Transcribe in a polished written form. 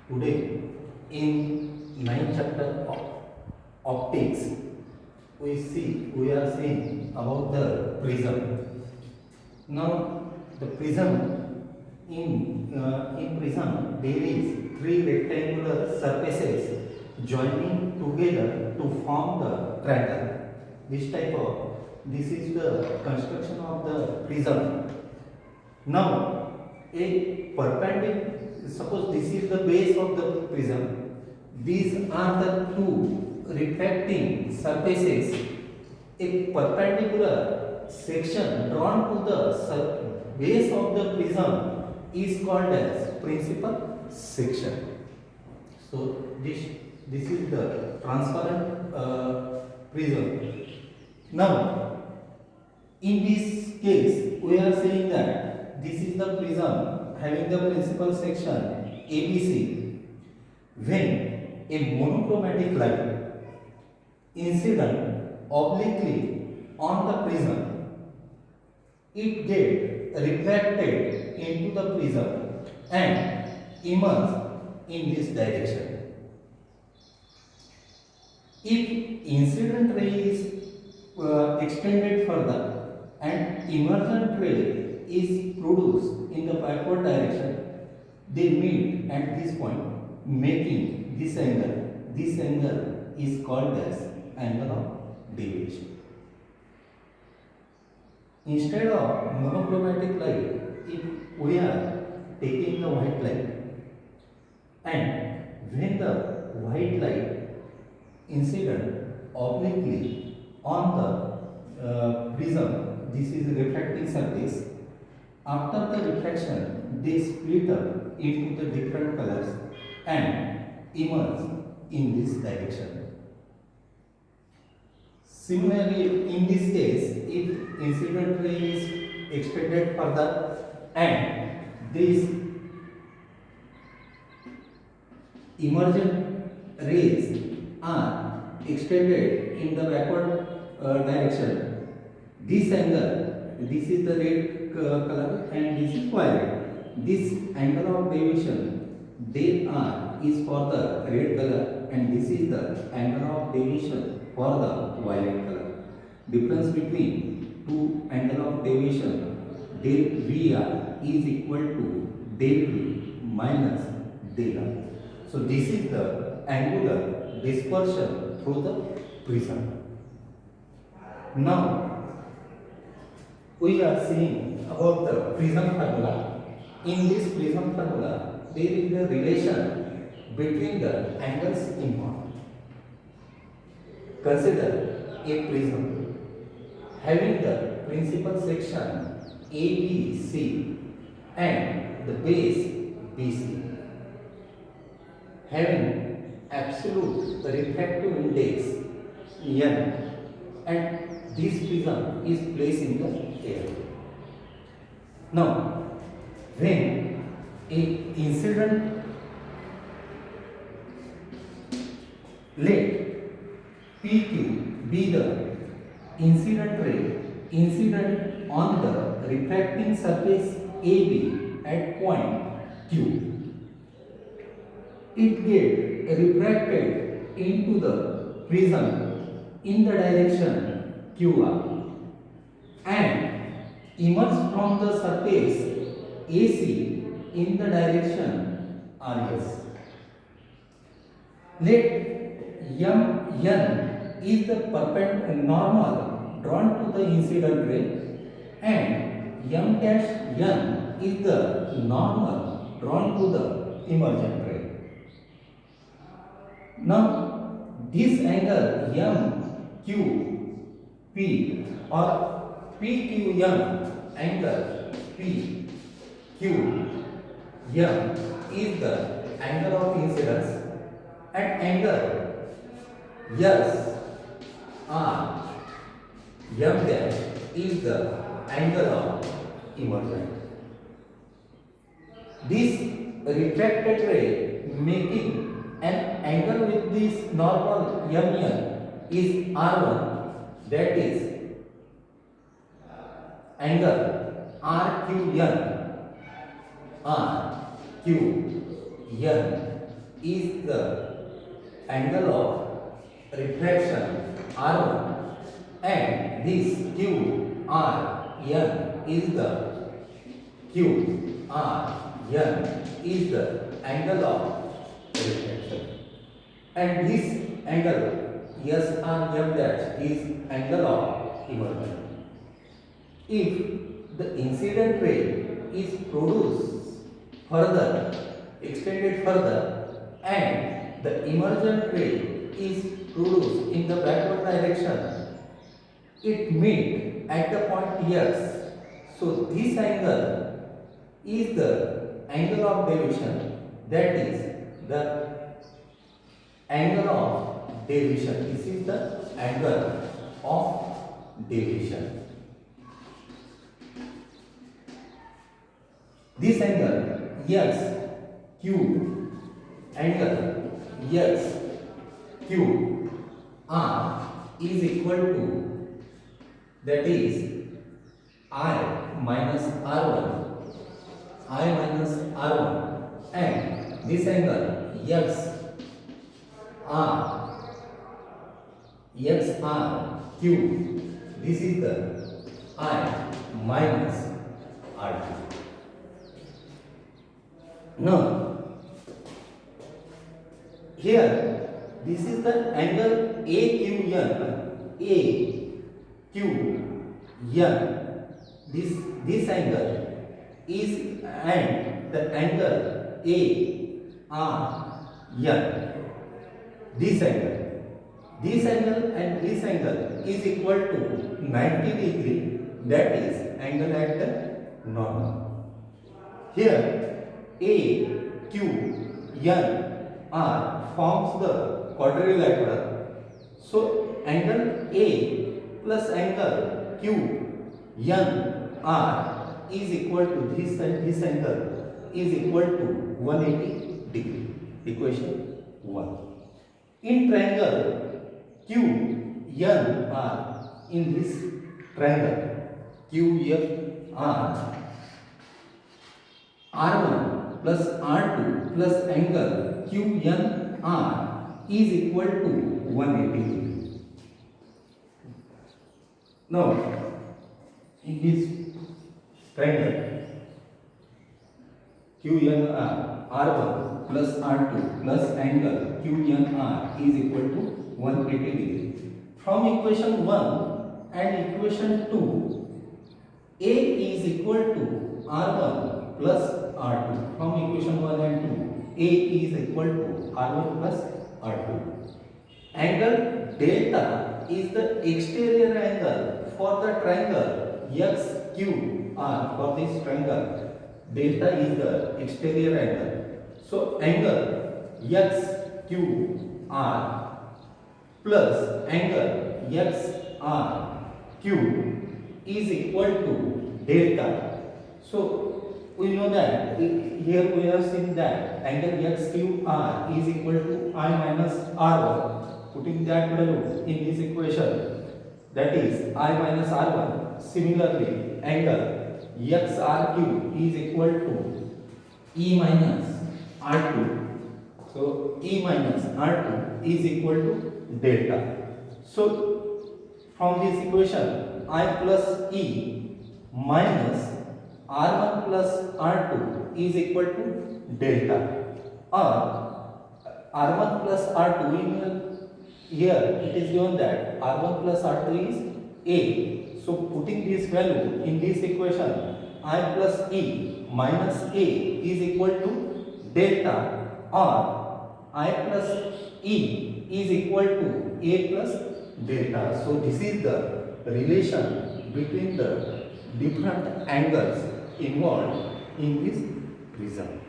Today, in ninth chapter of optics, we are seeing about the prism. Now, the prism in prism there is three rectangular surfaces joining together to form the triangle. This is the construction of the prism. Now, a perpendicular, suppose this is the base of the prism. These are the two reflecting surfaces. A perpendicular section drawn to the base of the prism is called as principal section. So this is the transparent prism. Now, in this case, we are saying that this is the prism having the principal section ABC. When a monochromatic light incident obliquely on the prism, it gets refracted into the prism and emerges in this direction. If incident ray is extended further and emergent ray is produced in the backward direction, they meet at this point, making this angle. This angle is called as angle of deviation. Instead of monochromatic light, if we are taking the white light, and when the white light incident obliquely on the prism, this is a refracting surface. After the refraction, they split up into the different colors and emerge in this direction. Similarly, in this case, if incident ray is extended further and these emergent rays are extended in the backward direction, this angle, this is the red color and this is violet. This angle of deviation, they are is for the red color and this is the angle of deviation for the violet color. Difference between two angle of deviation del VR is equal to del V minus del R. So this is the angular dispersion through the prism. Now we are seeing about the prism formula. In this prism formula, there is a relation between the angles involved. Consider a prism having the principal section ABC and the base BC, having absolute refractive index N, and this prism is placed in the air. Now, when a incident, let PQ be the incident ray incident on the refracting surface AB at point Q. It gets refracted into the prism in the direction QR and emerges from the surface AC in the direction RS. Let N is the perpendicular normal drawn to the incident ray and M dash N is the normal drawn to the emergent ray. Now, this angle MQP or PQM angle PQM is the angle of incidence and angle SR M dash is the angle of emergent. This refracted ray making an angle with this normal MN is R1, that is angle RQN is the angle of refraction R1, and this QRN is the angle of refraction, and this angle SRM dash is angle of immersion. If the incident ray is produced further, extended further, and the emergent ray is produced in the backward direction, it meet at the point S. So this angle is the angle of deviation, that is the angle of deviation. This is the angle of deviation. This angle X Q, angle X Q R is equal to, that is I minus R1, and this angle XR Q, this is the I minus R2. Now, here this is the angle AQN. This angle is, and the angle ARN. This angle and this angle is equal to 90 degree. That is angle at the normal. Here A, Q, N, R forms the quadrilateral. So angle A plus angle Q, N, R is equal to this, and this angle is equal to 180 degree. Equation 1. In triangle Q, N, R, in this triangle Q, N, R1 plus R2 plus angle QNR is equal to 180 degree. Now, in this triangle QNR, R1 plus R2 plus angle QNR is equal to 180 degree. From equation 1 and equation 2, A is equal to R1 plus R2. From equation 1 and 2, A is equal to R1 plus R2. Angle delta is the exterior angle for the triangle XQR. For this triangle, delta is the exterior angle. So angle XQR plus angle XRQ is equal to delta. So we know that here we have seen that angle XQR is equal to I minus R1. Putting that value in this equation, that is I minus R1. Similarly, angle XRQ is equal to E minus R2. So E minus R2 is equal to delta. So from this equation, I plus E minus R1 plus R2 is equal to delta, or R1 plus R2, here it is given that R1 plus R2 is A. So putting this value in this equation, I plus E minus A is equal to delta, or I plus E is equal to A plus delta. So this is the relation between the different angles involved in this result.